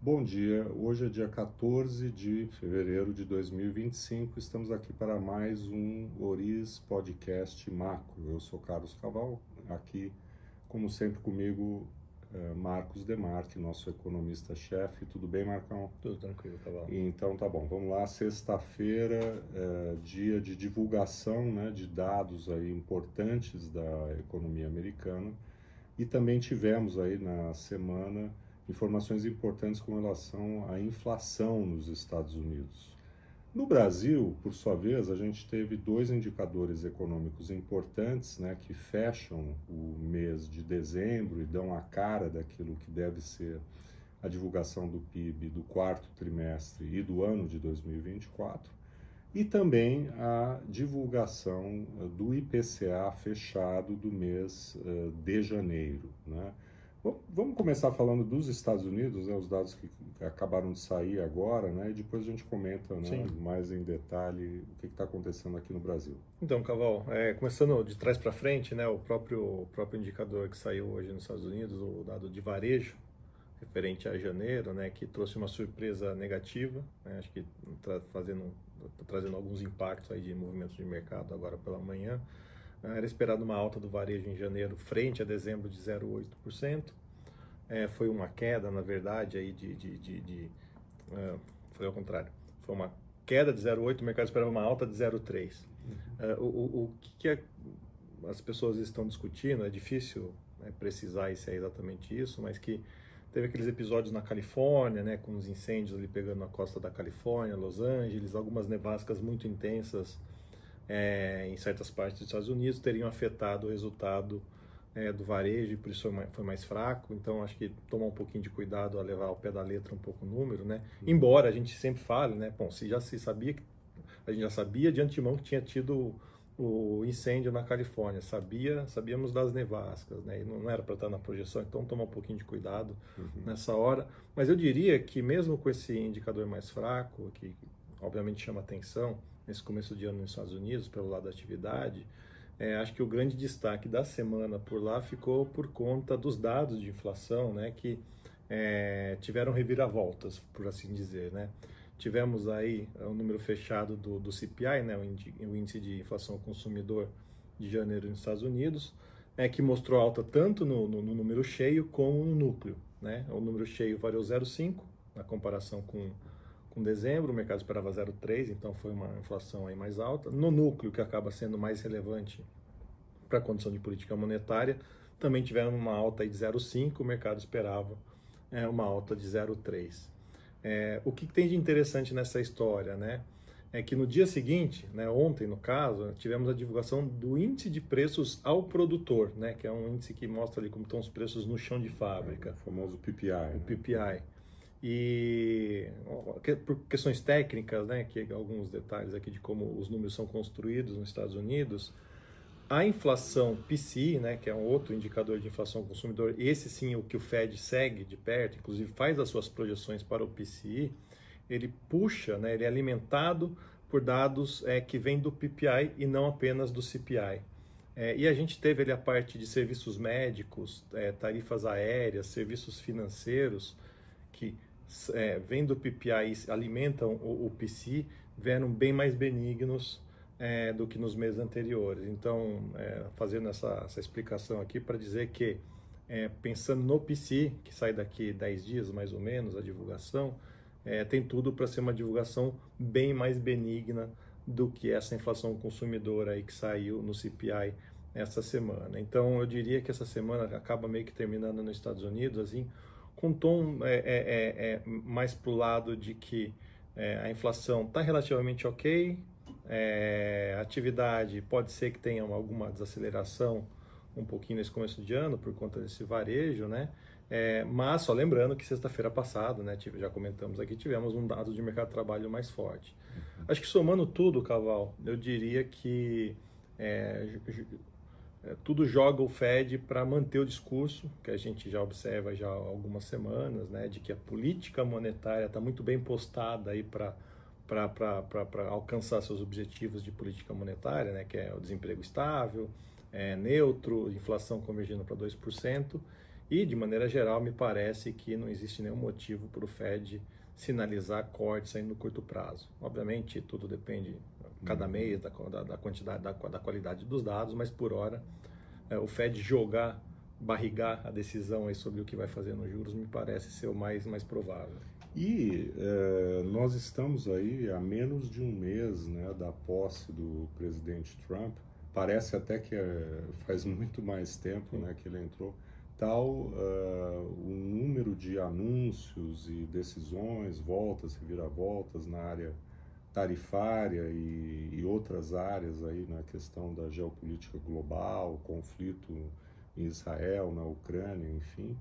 Bom dia, hoje é dia 14 de fevereiro de 2025, estamos aqui para mais um Oriz Podcast Macro. Eu sou Carlos Caval, aqui como sempre comigo Marcos Demarque, nosso economista-chefe. Tudo bem, Marcão? Tudo tranquilo, Caval. Então tá bom, vamos lá, sexta-feira, dia de divulgação, né, de dados aí importantes da economia americana, e também tivemos aí na semana informações importantes com relação à inflação nos Estados Unidos. No Brasil, por sua vez, a gente teve dois indicadores econômicos importantes, né, que fecham o mês de dezembro e dão a cara daquilo que deve ser a divulgação do PIB do quarto trimestre e do ano de 2024, e também a divulgação do IPCA fechado do mês de janeiro, né? Vamos começar falando dos Estados Unidos, né, os dados que acabaram de sair agora, né, e depois a gente comenta, né, mais em detalhe o que está acontecendo aqui no Brasil. Então, Caval, começando de trás para frente, né, o próprio indicador que saiu hoje nos Estados Unidos, o dado de varejo, referente a janeiro, né, que trouxe uma surpresa negativa, né, acho que trazendo alguns impactos aí de movimentos de mercado agora pela manhã. Era esperado uma alta do varejo em janeiro frente a dezembro de 0,8%. Foi uma queda, na verdade, aí foi ao contrário. Foi uma queda de 0,8%, o mercado esperava uma alta de 0,3%. O que as pessoas estão discutindo, é difícil, né, precisar se é exatamente isso, mas que teve aqueles episódios na Califórnia, né, com os incêndios ali pegando na costa da Califórnia, Los Angeles, algumas nevascas muito intensas em certas partes dos Estados Unidos, teriam afetado o resultado do varejo, e por isso foi mais fraco. Então acho que tomar um pouquinho de cuidado a levar ao pé da letra um pouco o número, né? Embora a gente sempre fale, né? Bom, a gente já sabia de antemão que tinha tido o incêndio na Califórnia, sabíamos das nevascas, né? E não era para estar na projeção, então tomar um pouquinho de cuidado nessa hora. Mas eu diria que mesmo com esse indicador mais fraco, que obviamente chama atenção nesse começo de ano nos Estados Unidos, pelo lado da atividade, acho que o grande destaque da semana por lá ficou por conta dos dados de inflação, né, que tiveram reviravoltas, por assim dizer, né? Tivemos aí o número fechado do CPI, né, o índice de inflação ao consumidor de janeiro nos Estados Unidos, que mostrou alta tanto no número cheio como no núcleo, né? O número cheio variou 0,5 na comparação com dezembro, o mercado esperava 0,3, então foi uma inflação aí mais alta. No núcleo, que acaba sendo mais relevante para a condição de política monetária, também tivemos uma alta aí de 0,5, o mercado esperava uma alta de 0,3. O que tem de interessante nessa história, né? É que no dia seguinte, né, ontem no caso, tivemos a divulgação do índice de preços ao produtor, né, que é um índice que mostra ali como estão os preços no chão de fábrica. O famoso PPI. O PPI. E por questões técnicas, né, que alguns detalhes aqui de como os números são construídos nos Estados Unidos, a inflação PCE, né, que é um outro indicador de inflação ao consumidor, esse sim o que o Fed segue de perto, inclusive faz as suas projeções para o PCE, ele puxa, né, ele é alimentado por dados que vêm do PPI e não apenas do CPI. E a gente teve ali a parte de serviços médicos, tarifas aéreas, serviços financeiros, que vem do PPI e alimentam o PCE, vieram bem mais benignos do que nos meses anteriores. Então, fazendo essa explicação aqui para dizer que, pensando no PCE, que sai daqui 10 dias mais ou menos, a divulgação, tem tudo para ser uma divulgação bem mais benigna do que essa inflação consumidora aí que saiu no CPI essa semana. Então, eu diria que essa semana acaba meio que terminando nos Estados Unidos, assim, com um tom mais para o lado de que a inflação está relativamente ok, a atividade pode ser que tenha alguma desaceleração um pouquinho nesse começo de ano por conta desse varejo, né? Mas só lembrando que sexta-feira passada, né, já comentamos aqui, tivemos um dado de mercado de trabalho mais forte. Acho que somando tudo, Caval, eu diria que tudo joga o Fed para manter o discurso, que a gente já observa já há algumas semanas, né, de que a política monetária está muito bem postada aí para alcançar seus objetivos de política monetária, né, que é o desemprego estável, neutro, inflação convergindo para 2%, E, de maneira geral, me parece que não existe nenhum motivo para o Fed sinalizar cortes aí no curto prazo. Obviamente, tudo depende, cada mês, da quantidade, da qualidade dos dados, mas por hora, o Fed barrigar a decisão aí sobre o que vai fazer nos juros me parece ser o mais provável. E nós estamos aí há menos de um mês, né, da posse do presidente Trump. Parece até que faz muito mais tempo, né, que ele entrou. Tal o número de anúncios e decisões, voltas, reviravoltas na área tarifária e outras áreas aí na questão da geopolítica global, conflito em Israel, na Ucrânia, enfim.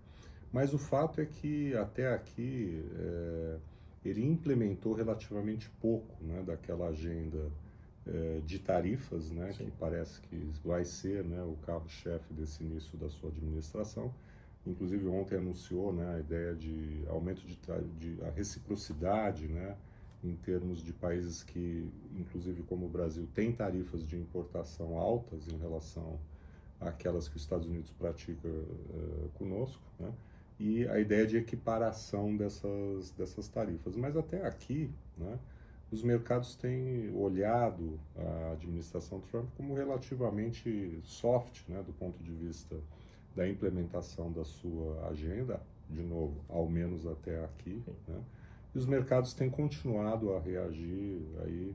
Mas o fato é que até aqui ele implementou relativamente pouco, né, daquela agenda de tarifas, né, que parece que vai ser, né, o carro-chefe desse início da sua administração. Inclusive ontem anunciou, né, a ideia de aumento de a reciprocidade, né, em termos de países que, inclusive como o Brasil, tem tarifas de importação altas em relação àquelas que os Estados Unidos praticam conosco, né? E a ideia de equiparação dessas tarifas. Mas até aqui, né, os mercados têm olhado a administração Trump como relativamente soft, né, do ponto de vista da implementação da sua agenda, de novo, ao menos até aqui, né? E os mercados têm continuado a reagir aí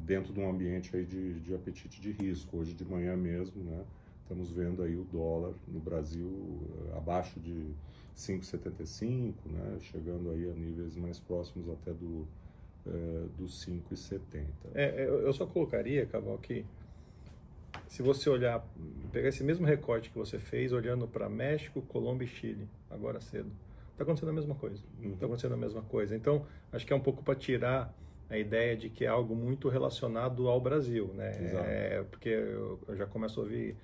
dentro de um ambiente aí de apetite de risco. Hoje de manhã mesmo, né, estamos vendo aí o dólar no Brasil abaixo de 5,75, né, chegando aí a níveis mais próximos até dos 5,70. Eu só colocaria, Caval, que se você olhar, pegar esse mesmo recorte que você fez, olhando para México, Colômbia e Chile, agora cedo, está acontecendo a mesma coisa. Está acontecendo a mesma coisa. Então, acho que é um pouco para tirar a ideia de que é algo muito relacionado ao Brasil, né? Porque eu já começo a ouvir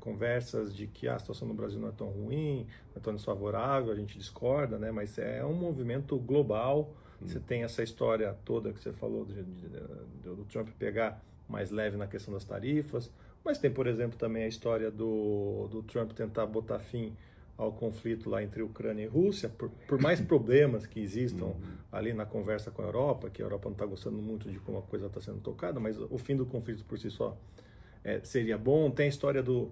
conversas de que a situação no Brasil não é tão ruim, não é tão desfavorável, a gente discorda, né? Mas é um movimento global. Você tem essa história toda que você falou do Trump pegar mais leve na questão das tarifas, mas tem, por exemplo, também a história do Trump tentar botar fim ao conflito lá entre Ucrânia e Rússia, por mais problemas que existam ali na conversa com a Europa, que a Europa não está gostando muito de como a coisa está sendo tocada, mas o fim do conflito por si só seria bom. Tem a história do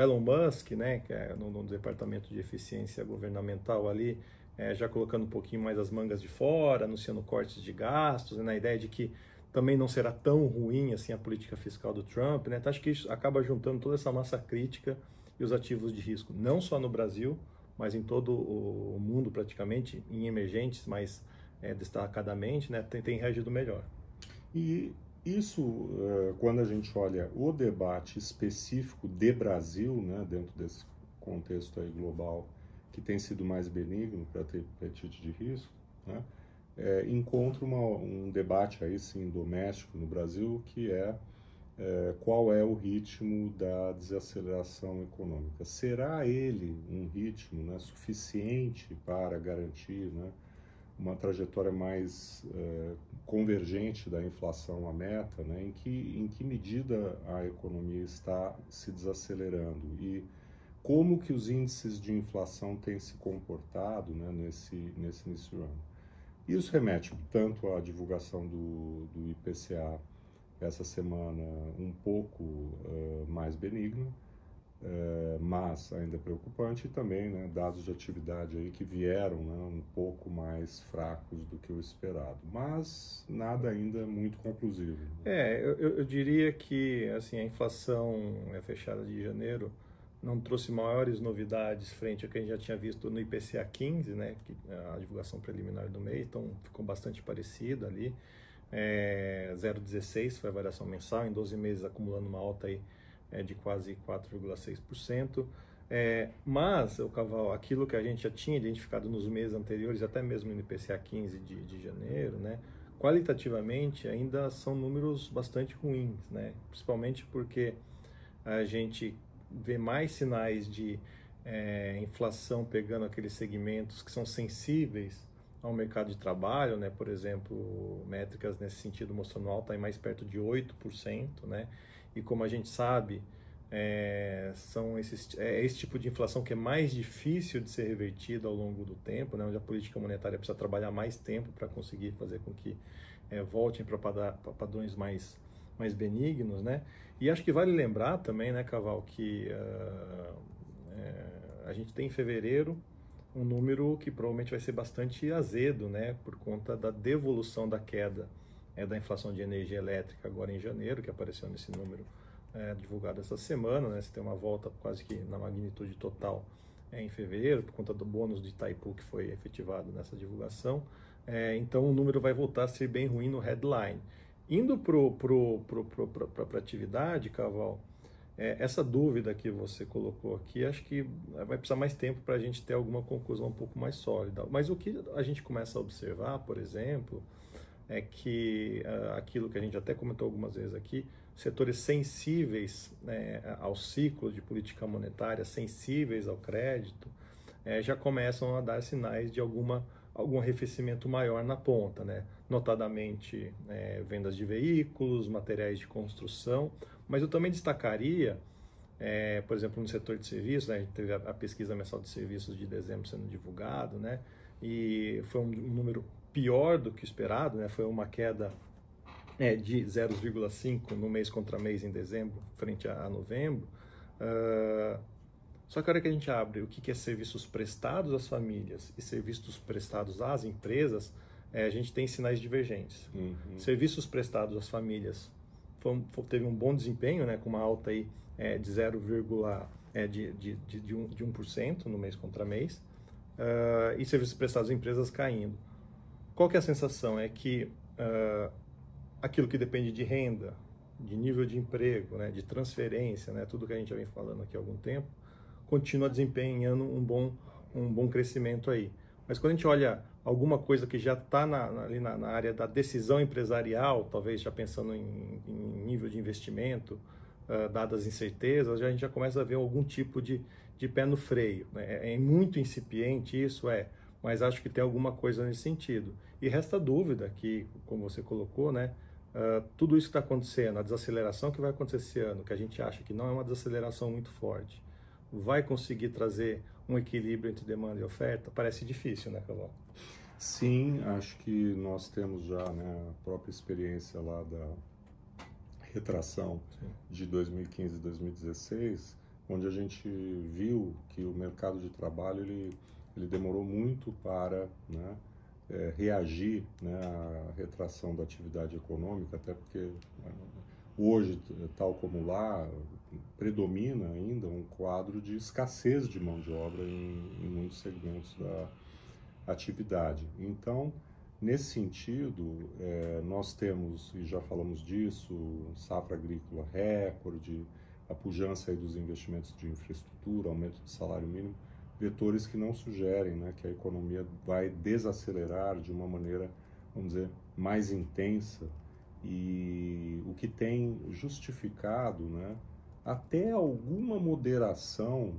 Elon Musk, né, que é no departamento de eficiência governamental ali, já colocando um pouquinho mais as mangas de fora, anunciando cortes de gastos, né, na ideia de que também não será tão ruim assim a política fiscal do Trump, né? Então, acho que isso acaba juntando toda essa massa crítica e os ativos de risco, não só no Brasil, mas em todo o mundo praticamente, em emergentes, mas destacadamente, né, tem reagido melhor. E isso, quando a gente olha o debate específico de Brasil, né, dentro desse contexto aí global, que tem sido mais benigno para ter apetite de risco, né, encontra um debate aí sim doméstico no Brasil, que qual é o ritmo da desaceleração econômica. Será ele um ritmo, né, suficiente para garantir, né, uma trajetória mais convergente da inflação à meta, né, em que medida a economia está se desacelerando e como que os índices de inflação têm se comportado, né, nesse início do ano. Isso remete tanto à divulgação do IPCA essa semana um pouco mais benigno, mas ainda preocupante, e também, né, dados de atividade aí que vieram, né, um pouco mais fracos do que o esperado, mas nada ainda muito conclusivo. Eu diria que assim, a inflação fechada de janeiro não trouxe maiores novidades frente ao que a gente já tinha visto no IPCA 15, né, que a divulgação preliminar do mês, então ficou bastante parecido ali. 0,16 foi a variação mensal, em 12 meses acumulando uma alta aí, de quase 4,6%. Mas, Caval, aquilo que a gente já tinha identificado nos meses anteriores, até mesmo no IPCA 15 de janeiro, né, qualitativamente ainda são números bastante ruins, né, principalmente porque a gente vê mais sinais de inflação pegando aqueles segmentos que são sensíveis ao mercado de trabalho, né? Por exemplo, métricas nesse sentido mostrando alta aí mais perto de 8%, né? E como a gente sabe, esse tipo de inflação que é mais difícil de ser revertido ao longo do tempo, né, onde a política monetária precisa trabalhar mais tempo para conseguir fazer com que voltem para padrões mais benignos, né? E acho que vale lembrar também, né, Caval, que a gente tem em fevereiro um número que provavelmente vai ser bastante azedo, né, por conta da devolução da queda da inflação de energia elétrica agora em janeiro, que apareceu nesse número divulgado essa semana, né? Você tem uma volta quase que na magnitude total em fevereiro, por conta do bônus de Itaipu que foi efetivado nessa divulgação. Então o número vai voltar a ser bem ruim no headline. Indo para a atividade, Caval, essa dúvida que você colocou aqui, acho que vai precisar mais tempo para a gente ter alguma conclusão um pouco mais sólida. Mas o que a gente começa a observar, por exemplo, é que aquilo que a gente até comentou algumas vezes aqui, setores sensíveis ao ciclo de política monetária, sensíveis ao crédito, já começam a dar sinais de algum arrefecimento maior na ponta, né? Notadamente vendas de veículos, materiais de construção, mas eu também destacaria, por exemplo, no setor de serviços, né? A gente teve a pesquisa mensal de serviços de dezembro sendo divulgado, né? E foi um número pior do que esperado, né? Foi uma queda de 0,5 no mês contra mês em dezembro, frente a novembro. Só que a hora que a gente abre o que é serviços prestados às famílias e serviços prestados às empresas, a gente tem sinais divergentes. Uhum. Serviços prestados às famílias teve um bom desempenho, né, com uma alta aí, de 1% no mês contra mês, e serviços prestados às empresas caindo. Qual que é a sensação? É que aquilo que depende de renda, de nível de emprego, né, de transferência, né, tudo que a gente já vem falando aqui há algum tempo, continua desempenhando um bom crescimento aí. Mas quando a gente olha alguma coisa que já está ali na área da decisão empresarial, talvez já pensando em nível de investimento, dadas as incertezas, a gente já começa a ver algum tipo de pé no freio, né? É muito incipiente isso, mas acho que tem alguma coisa nesse sentido. E resta dúvida que, como você colocou, né, tudo isso que está acontecendo, a desaceleração que vai acontecer esse ano, que a gente acha que não é uma desaceleração muito forte, vai conseguir trazer um equilíbrio entre demanda e oferta? Parece difícil, né, Caval? Sim, acho que nós temos já, né, a própria experiência lá da retração de 2015 e 2016, onde a gente viu que o mercado de trabalho ele demorou muito para, né, reagir, né, à retração da atividade econômica, até porque hoje, tal como lá, predomina ainda um quadro de escassez de mão de obra em muitos segmentos da atividade. Então, nesse sentido, nós temos, e já falamos disso, safra agrícola recorde, a pujança aí dos investimentos de infraestrutura, aumento do salário mínimo, vetores que não sugerem, né, que a economia vai desacelerar de uma maneira, vamos dizer, mais intensa, e o que tem justificado, né, até alguma moderação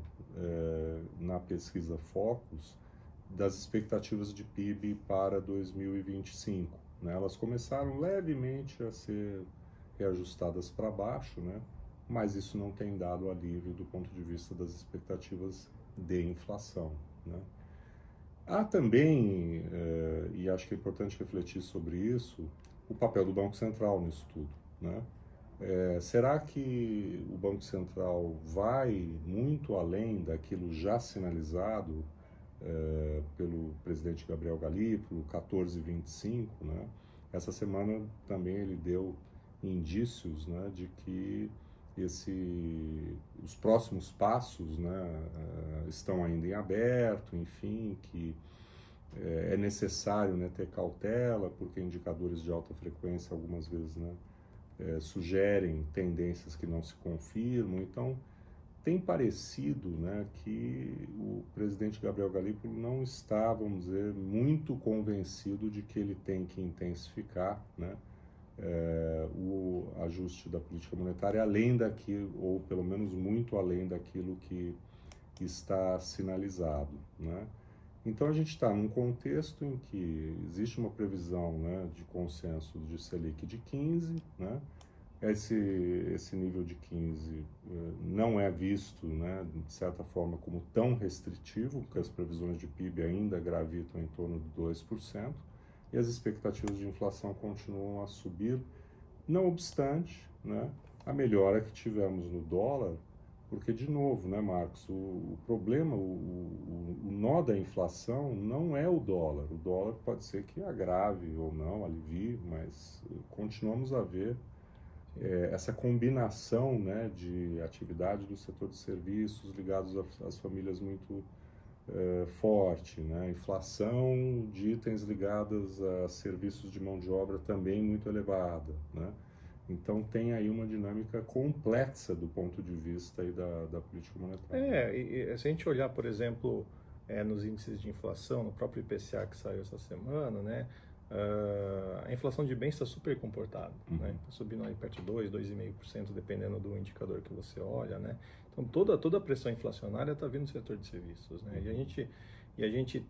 na pesquisa Focus das expectativas de PIB para 2025. Né? Elas começaram levemente a ser reajustadas para baixo, né? Mas isso não tem dado alívio do ponto de vista das expectativas de inflação. Né? Há também, e acho que é importante refletir sobre isso, o papel do Banco Central nisso tudo. Né? Será que o Banco Central vai muito além daquilo já sinalizado pelo presidente Gabriel Galípolo, 14,25, né? Essa semana também ele deu indícios, né, de que os próximos passos, né, estão ainda em aberto, enfim, que é necessário, né, ter cautela, porque indicadores de alta frequência algumas vezes, né, sugerem tendências que não se confirmam. Então, tem parecido, né, que o presidente Gabriel Galípolo não está, vamos dizer, muito convencido de que ele tem que intensificar, né, o ajuste da política monetária além daquilo, ou pelo menos muito além daquilo que está sinalizado. Né? Então a gente está num contexto em que existe uma previsão, né, de consenso de Selic de 15, né, Esse nível de 15 não é visto, né, de certa forma, como tão restritivo, porque as previsões de PIB ainda gravitam em torno de 2%, e as expectativas de inflação continuam a subir, não obstante, né, a melhora que tivemos no dólar, porque, de novo, né, Marcos, o problema, o nó da inflação não é o dólar pode ser que agrave ou não, alivie, mas continuamos a ver essa combinação, né, de atividade do setor de serviços ligados às famílias muito forte, né, inflação de itens ligados a serviços de mão de obra também muito elevada, né. Então tem aí uma dinâmica complexa do ponto de vista aí da política monetária. E se a gente olhar, por exemplo, nos índices de inflação, no próprio IPCA que saiu essa semana, né, a inflação de bens está super comportada, né, está subindo aí perto de 2,5%, dependendo do indicador que você olha, né. Então toda a pressão inflacionária está vindo do setor de serviços, né, e a gente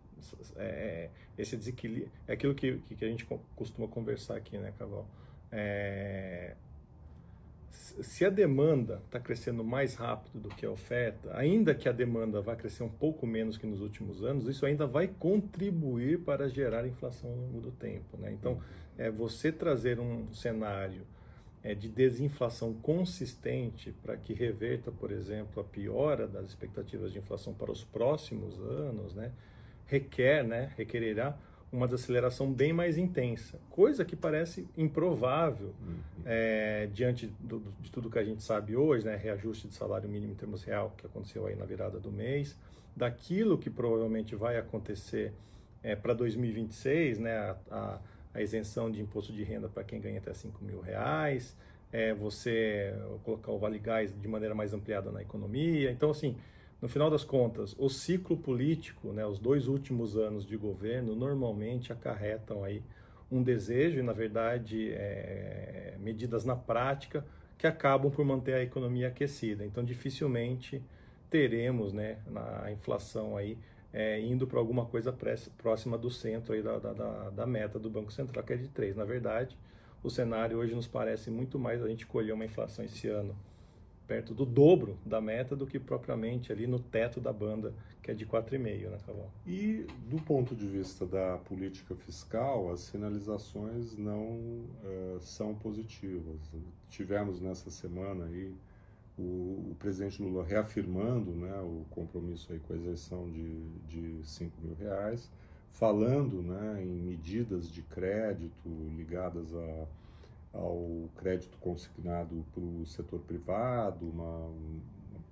esse desequilíbrio é aquilo que a gente costuma conversar aqui, né, Caval? Se a demanda está crescendo mais rápido do que a oferta, ainda que a demanda vá crescer um pouco menos que nos últimos anos, isso ainda vai contribuir para gerar inflação ao longo do tempo, né? Então, você trazer um cenário de desinflação consistente para que reverta, por exemplo, a piora das expectativas de inflação para os próximos anos, né, requererá uma desaceleração bem mais intensa, coisa que parece improvável diante de tudo que a gente sabe hoje, né, reajuste de salário mínimo em termos real que aconteceu aí na virada do mês, daquilo que provavelmente vai acontecer para 2026, né, a isenção de imposto de renda para quem ganha até R$5.000, você colocar o Vale Gás de maneira mais ampliada na economia. Então, assim, no final das contas, o ciclo político, né, os 2 últimos anos de governo, normalmente acarretam aí um desejo e, na verdade, medidas na prática que acabam por manter a economia aquecida. Então, dificilmente teremos, né, a inflação aí indo para alguma coisa próxima do centro aí da meta do Banco Central, que é de 3. Na verdade, o cenário hoje nos parece muito mais a gente colher uma inflação esse ano perto do dobro da meta do que propriamente ali no teto da banda, que é de 4,5, né, Caval? E do ponto de vista da política fiscal, as sinalizações não são positivas. Tivemos nessa semana aí o presidente Lula reafirmando, né, o compromisso aí com a isenção de R$5.000, falando, né, em medidas de crédito ligadas ao crédito consignado para o setor privado, uma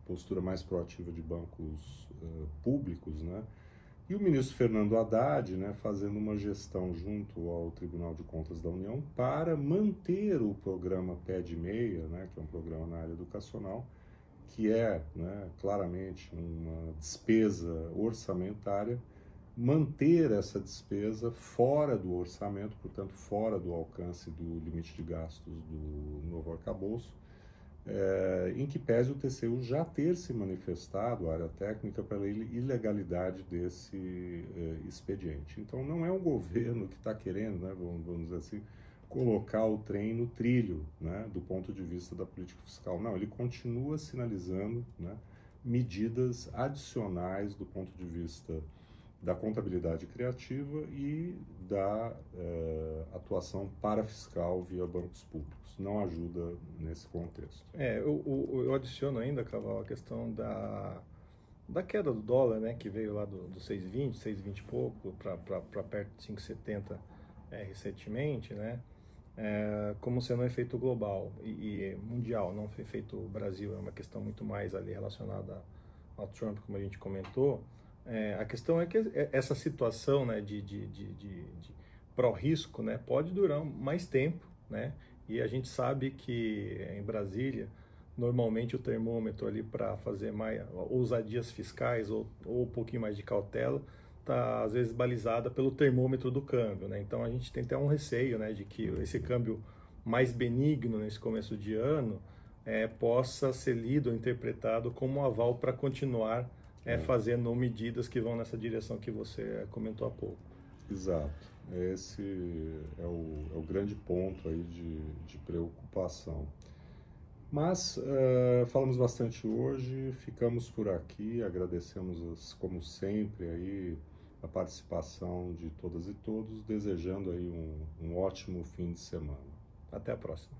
postura mais proativa de bancos públicos, né? E o ministro Fernando Haddad, né, fazendo uma gestão junto ao Tribunal de Contas da União para manter o programa Pé de Meia, né, que é um programa na área educacional, que é, né, claramente uma despesa orçamentária, manter essa despesa fora do orçamento, portanto, fora do alcance do limite de gastos do novo arcabouço, em que pese o TCU já ter se manifestado, a área técnica, pela ilegalidade desse expediente. Então, não é um governo que está querendo, né, vamos dizer assim, colocar o trem no trilho, né, do ponto de vista da política fiscal. Não, ele continua sinalizando, né, medidas adicionais do ponto de vista da contabilidade criativa e da atuação parafiscal via bancos públicos. Não ajuda nesse contexto. Eu adiciono ainda, Caval, a questão da queda do dólar, né, que veio lá do 6,20 e pouco para perto de 5,70 recentemente, né, como sendo um efeito global e mundial, não foi efeito Brasil, é uma questão muito mais ali relacionada ao Trump, como a gente comentou. A questão é que essa situação, né, de pró-risco, né, pode durar mais tempo, né, e a gente sabe que em Brasília, normalmente o termômetro ali para fazer mais ousadias fiscais ou um pouquinho mais de cautela, está às vezes balizada pelo termômetro do câmbio, né, então a gente tem até um receio, né, de que esse câmbio mais benigno nesse começo de ano possa ser lido ou interpretado como um aval para continuar fazendo medidas que vão nessa direção que você comentou há pouco. Exato. Esse é o grande ponto aí de preocupação. Mas falamos bastante hoje, ficamos por aqui, agradecemos como sempre aí a participação de todas e todos, desejando aí um ótimo fim de semana. Até a próxima.